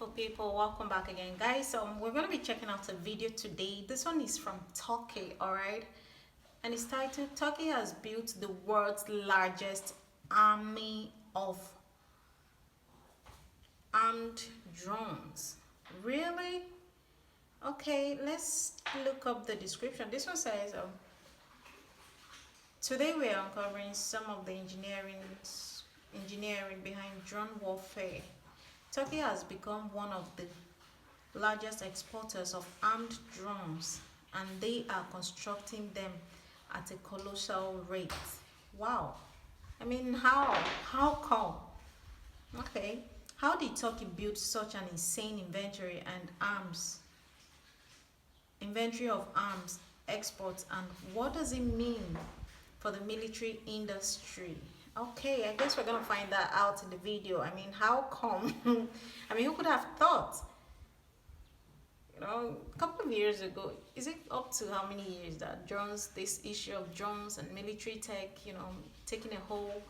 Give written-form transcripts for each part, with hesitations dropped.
beautiful people, welcome back again, guys. We're going to be checking out a video today. This one is from Turkey, all right, and it's titled Turkey has built the world's largest army of armed drones. Really? Okay, let's look up the description. This one says today we are uncovering some of the engineering behind drone warfare. Turkey has become one of the largest exporters of armed drones, and they are constructing them at a colossal rate. Wow. I mean, how? How come? Okay. How did Turkey build such an insane inventory of arms exports, and what does it mean for the military industry? Okay, I guess we're gonna find that out in the video. I mean, how come? I mean, who could have thought? A couple of years ago, is it up to how many years that drones, this issue of drones and military tech, taking a whole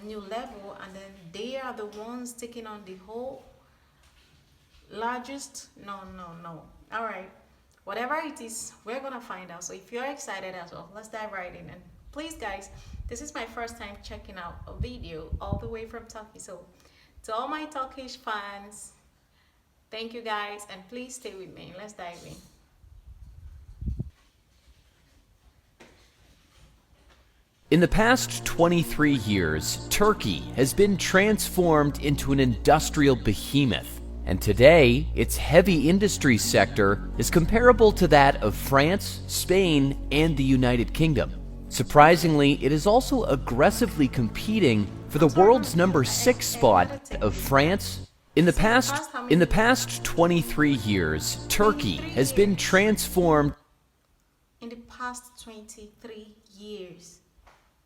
new level, and then they are the ones taking on the whole largest? No. All right, whatever it is, we're gonna find out. So if you're excited as well, let's dive right in. And please, guys, this is my first time checking out a video all the way from Turkey. So to all my Turkish fans, thank you guys, and please stay with me. Let's dive in. In the past 23 years, Turkey has been transformed into an industrial behemoth, and today its heavy industry sector is comparable to that of France, Spain, and the United Kingdom. Surprisingly, it is also aggressively competing for the world's number 6 spot of France. In the past 23 years, Turkey has been transformed. In the past 23 years.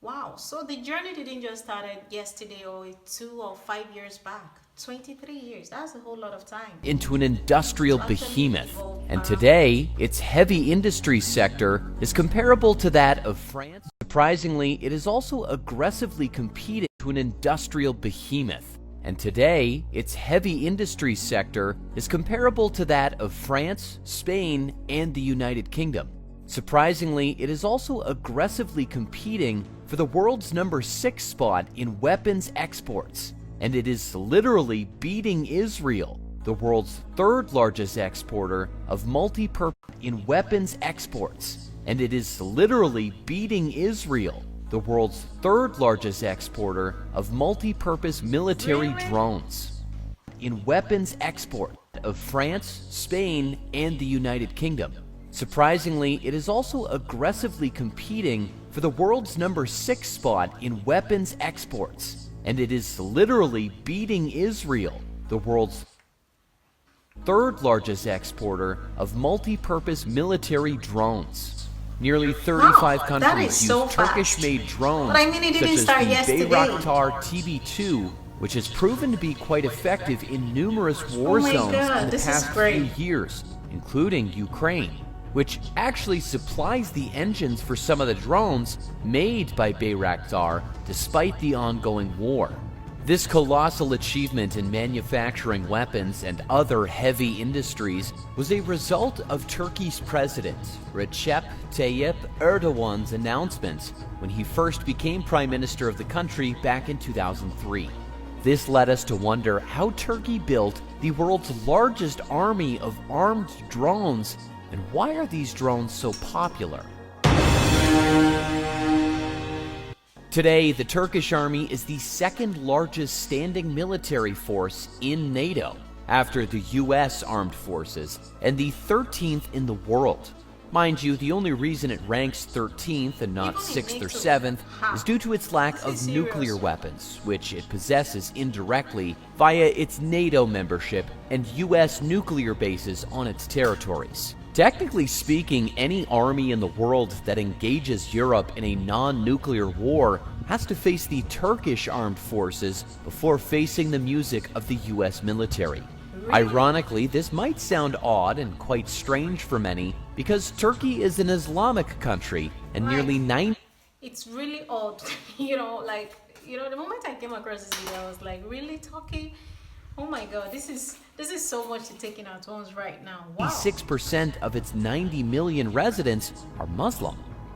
Wow, so the journey didn't just start yesterday or 2 or 5 years back. 23 years, that's a whole lot of time. Into an industrial behemoth, and today its heavy industry sector is comparable to that of France. Surprisingly, it is also aggressively competing to an industrial behemoth, and today its heavy industry sector is comparable to that of France, Spain, and the United Kingdom. Surprisingly, it is also aggressively competing for the world's number 6 spot in weapons exports, and it is literally beating Israel, the world's 3rd largest exporter of multi-purpose in weapons exports, and it is literally beating Israel, the world's 3rd largest exporter of multi-purpose military drones in weapons export of France, Spain, and the United Kingdom. Surprisingly, it is also aggressively competing for the world's number 6 spot in weapons exports, and it is literally beating Israel, the world's 3rd largest exporter of multi-purpose military drones. Nearly 35 countries use Turkish-made drones such as the Bayraktar TB2, which has proven to be quite effective in numerous war zones in the past few years, including Ukraine, which actually supplies the engines for some of the drones made by Bayraktar despite the ongoing war. This colossal achievement in manufacturing weapons and other heavy industries was a result of Turkey's president, Recep Tayyip Erdogan's announcement when he first became prime minister of the country back in 2003. This led us to wonder how Turkey built the world's largest army of armed drones, and why are these drones so popular? Today, the Turkish army is the 2nd largest standing military force in NATO, after the US armed forces, and the 13th in the world. Mind you, the only reason it ranks 13th and not 6th or 7th is due to its lack of nuclear weapons, which it possesses indirectly via its NATO membership and US nuclear bases on its territories. Technically speaking, any army in the world that engages Europe in a non-nuclear war has to face the Turkish armed forces before facing the music of the US military. Ironically, this might sound odd and quite strange for many because Turkey is an Islamic country and nearly 90. It's really odd, the moment I came across this video, I was like, really, Turkey? Oh my God, this is so much to take in at once right now. Wow. 86% of its 90 million residents are Muslim.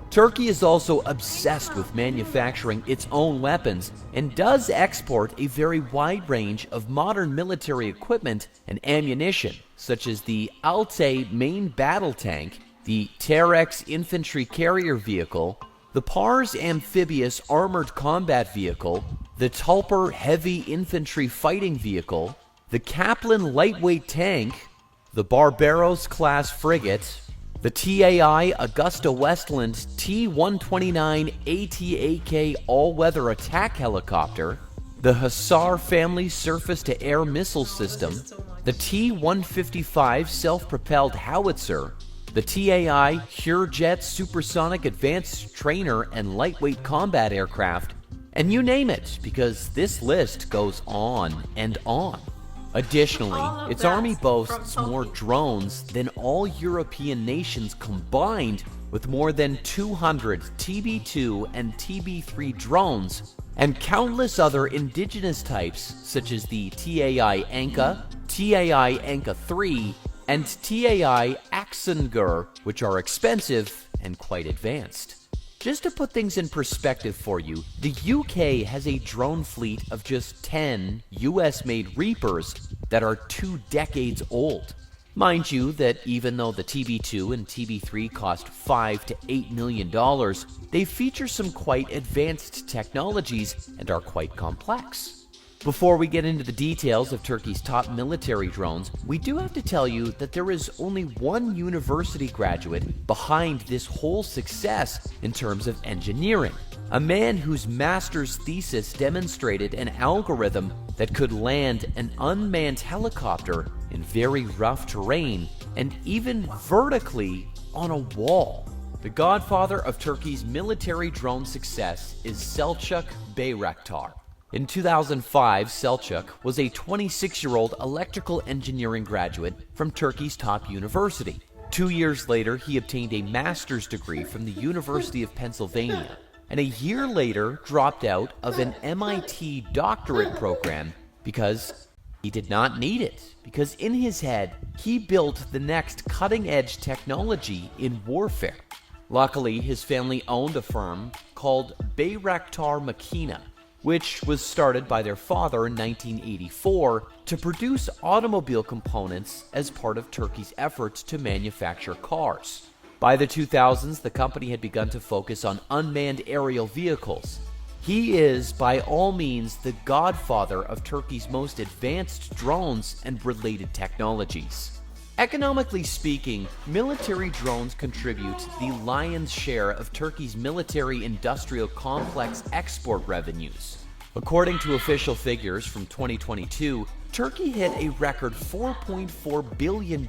Turkey is also obsessed with manufacturing its own weapons and does export a very wide range of modern military equipment and ammunition, such as the Altay main battle tank, the Terex infantry carrier vehicle, the Pars amphibious armored combat vehicle, the Tulper heavy infantry fighting vehicle, the Kaplan lightweight tank, the Barbaros class frigate, the TAI Augusta Westland T-129 ATAK all-weather attack helicopter, the Hussar family surface-to-air missile system, the T-155 self-propelled howitzer, the TAI Hurejet supersonic advanced trainer and lightweight combat aircraft, and you name it, because this list goes on and on. Additionally, All of its that army boasts from more Turkey. drones than all European nations combined, with more than 200 TB2 and TB3 drones, and countless other indigenous types such as the TAI Anka, TAI Anka 3, and TAI Aksungur, which are expensive and quite advanced. Just to put things in perspective for you, the UK has a drone fleet of just 10 US-made Reapers that are 2 decades old. Mind you that even though the TB2 and TB3 cost $5 to $8 million, they feature some quite advanced technologies and are quite complex. Before we get into the details of Turkey's top military drones, we do have to tell you that there is only one university graduate behind this whole success in terms of engineering. A man whose master's thesis demonstrated an algorithm that could land an unmanned helicopter in very rough terrain and even vertically on a wall. The godfather of Turkey's military drone success is Selçuk Bayraktar. In 2005, Selçuk was a 26-year-old electrical engineering graduate from Turkey's top university. 2 years later, he obtained a master's degree from the University of Pennsylvania, and a year later dropped out of an MIT doctorate program because he did not need it, because in his head, he built the next cutting-edge technology in warfare. Luckily, his family owned a firm called Bayraktar Makina, which was started by their father in 1984 to produce automobile components as part of Turkey's efforts to manufacture cars. By the 2000s, the company had begun to focus on unmanned aerial vehicles. He is, by all means, the godfather of Turkey's most advanced drones and related technologies. Economically speaking, military drones contribute the lion's share of Turkey's military-industrial complex export revenues. According to official figures from 2022, Turkey hit a record $4.4 billion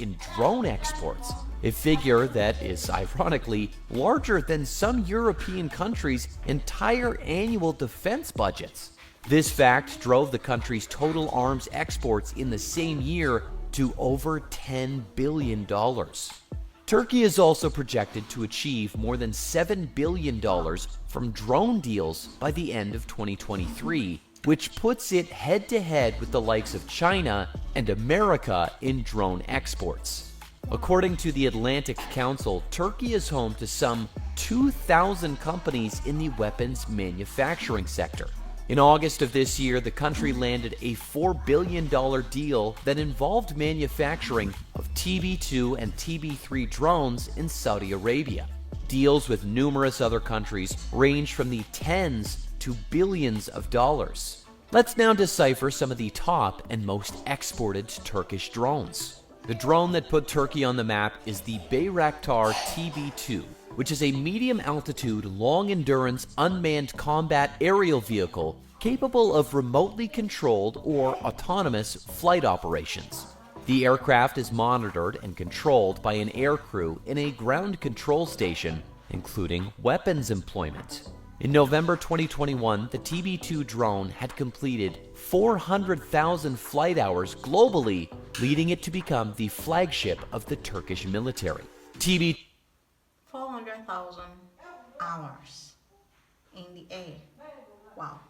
in drone exports, a figure that is ironically larger than some European countries' entire annual defense budgets. This fact drove the country's total arms exports in the same year to over $10 billion. Turkey is also projected to achieve more than $7 billion from drone deals by the end of 2023, which puts it head-to-head with the likes of China and America in drone exports. According to the Atlantic Council, Turkey is home to some 2,000 companies in the weapons manufacturing sector. In August of this year, the country landed a $4 billion deal that involved manufacturing of TB2 and TB3 drones in Saudi Arabia. Deals with numerous other countries range from the tens to billions of dollars. Let's now decipher some of the top and most exported Turkish drones. The drone that put Turkey on the map is the Bayraktar TB2, which is a medium-altitude, long-endurance, unmanned combat aerial vehicle capable of remotely controlled or autonomous flight operations. The aircraft is monitored and controlled by an aircrew in a ground control station, including weapons employment. In November 2021, the TB2 drone had completed 400,000 flight hours globally, leading it to become the flagship of the Turkish military. 400,000 hours in the air. Wow.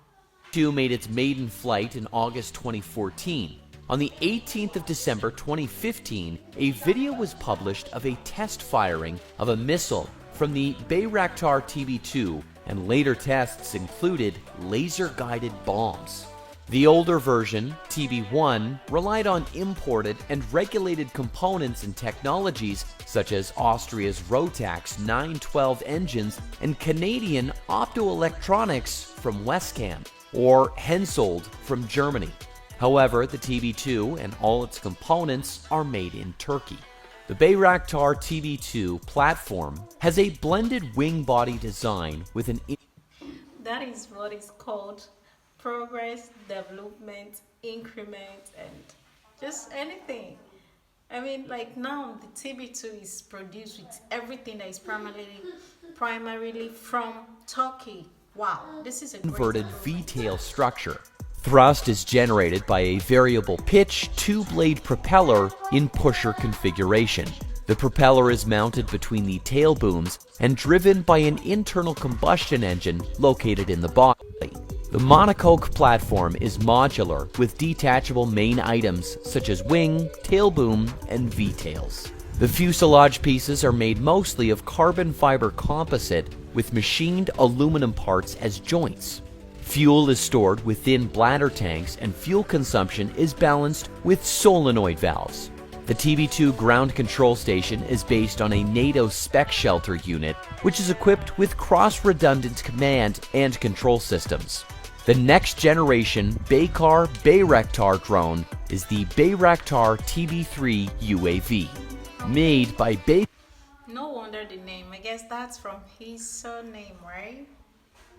TB2 made its maiden flight in August 2014. On the 18th of December 2015, a video was published of a test firing of a missile from the Bayraktar TB2, and later tests included laser-guided bombs. The older version, TB1, relied on imported and regulated components and technologies such as Austria's Rotax 912 engines and Canadian optoelectronics from Westcam, or Hensoldt from Germany. However, the TB2 and all its components are made in Turkey. The Bayraktar TB2 platform has a blended wing body design with an That is what is called progress, development, increment, and just anything. I mean, like now the TB2 is produced with everything that is primarily from Turkey. Wow, this is a great inverted improvement. V-tail structure. Thrust is generated by a variable pitch two-blade propeller in pusher configuration. The propeller is mounted between the tail booms and driven by an internal combustion engine located in the body. The monocoque platform is modular with detachable main items such as wing, tail boom, and V-tails. The fuselage pieces are made mostly of carbon fiber composite with machined aluminum parts as joints. Fuel is stored within bladder tanks and fuel consumption is balanced with solenoid valves. The TB2 ground control station is based on a NATO spec shelter unit, which is equipped with cross-redundant command and control systems. The next generation Bayraktar drone is the Bayraktar TB3 UAV, made by No wonder the name. I guess that's from his surname, right?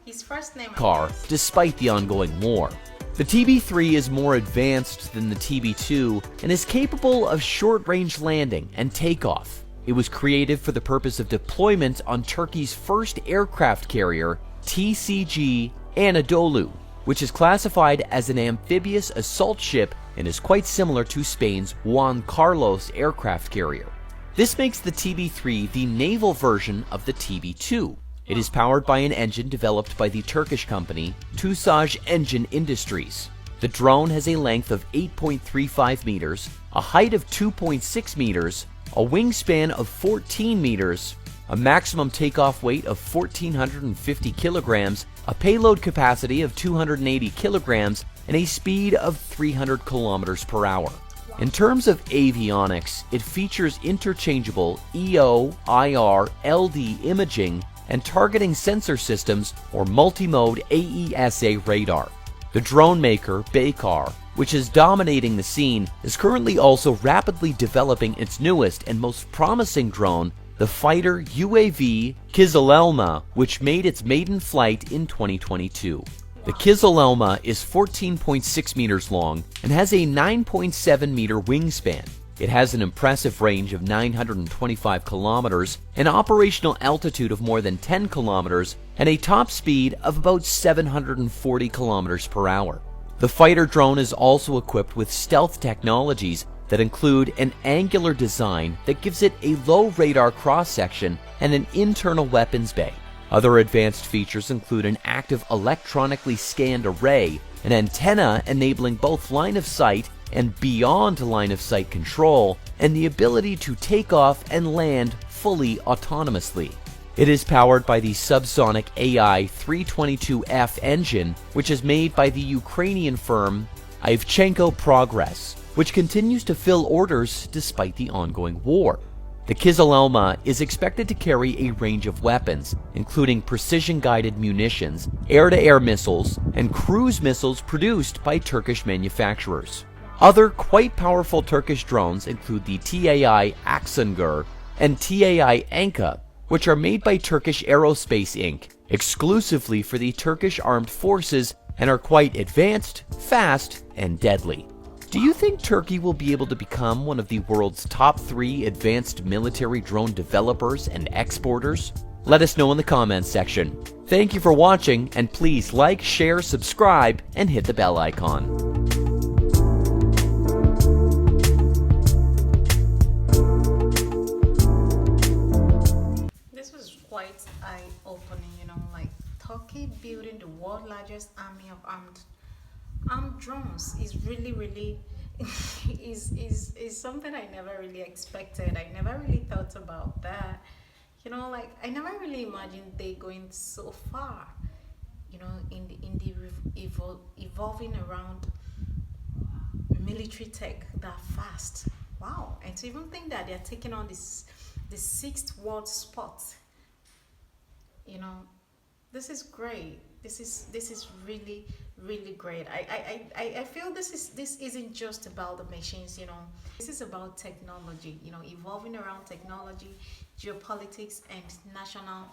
His first name. Bayraktar, despite the ongoing war. The TB3 is more advanced than the TB2 and is capable of short-range landing and takeoff. It was created for the purpose of deployment on Turkey's first aircraft carrier, TCG Anadolu, which is classified as an amphibious assault ship and is quite similar to Spain's Juan Carlos aircraft carrier. This makes the TB3 the naval version of the TB2. It is powered by an engine developed by the Turkish company TUSAJ Engine Industries. The drone has a length of 8.35 meters, a height of 2.6 meters, a wingspan of 14 meters, a maximum takeoff weight of 1,450 kilograms, a payload capacity of 280 kilograms, and a speed of 300 kilometers per hour. In terms of avionics, it features interchangeable EO, IR, LD imaging, and targeting sensor systems or multi-mode AESA radar. The drone maker, Baykar, which is dominating the scene, is currently also rapidly developing its newest and most promising drone, the fighter UAV Kizilelma, which made its maiden flight in 2022. The Kizilelma is 14.6 meters long and has a 9.7 meter wingspan. It has an impressive range of 925 kilometers, an operational altitude of more than 10 kilometers, and a top speed of about 740 kilometers per hour. The fighter drone is also equipped with stealth technologies that include an angular design that gives it a low radar cross-section and an internal weapons bay. Other advanced features include an active electronically scanned array, an antenna enabling both line of sight and beyond line of sight control, and the ability to take off and land fully autonomously. It is powered by the subsonic AI 322F engine, which is made by the Ukrainian firm Ivchenko Progress, which continues to fill orders despite the ongoing war. The Kizilelma is expected to carry a range of weapons, including precision-guided munitions, air-to-air missiles, and cruise missiles produced by Turkish manufacturers. Other quite powerful Turkish drones include the TAI Aksungur and TAI Anka, which are made by Turkish Aerospace Inc., exclusively for the Turkish armed forces and are quite advanced, fast, and deadly. Do you think Turkey will be able to become one of the world's top 3 advanced military drone developers and exporters? Let us know in the comments section. Thank you for watching, and please like, share, subscribe, and hit the bell icon. This was quite eye-opening, like Turkey building the world's largest army of armed drones is really is something I never really expected. I never really thought about that. Like I never really imagined they going so far. Evolving around military tech that fast. Wow! And to even think that they're taking on the sixth world spot. You know, this is great. This is really great. I feel this isn't just about the machines. This is about technology. Evolving around technology, geopolitics, and national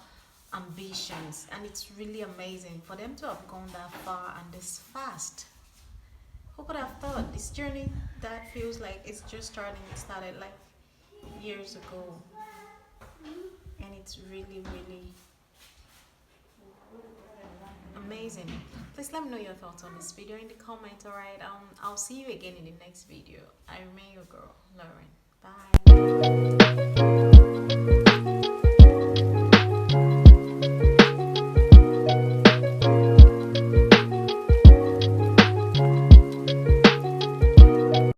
ambitions. And it's really amazing for them to have gone that far and this fast. Who could have thought this journey that feels like it's just starting? It started like years ago, and it's really amazing. Please let me know your thoughts on this video in the comments. Alright, I'll see you again in the next video. I remain your girl, Loren. Bye.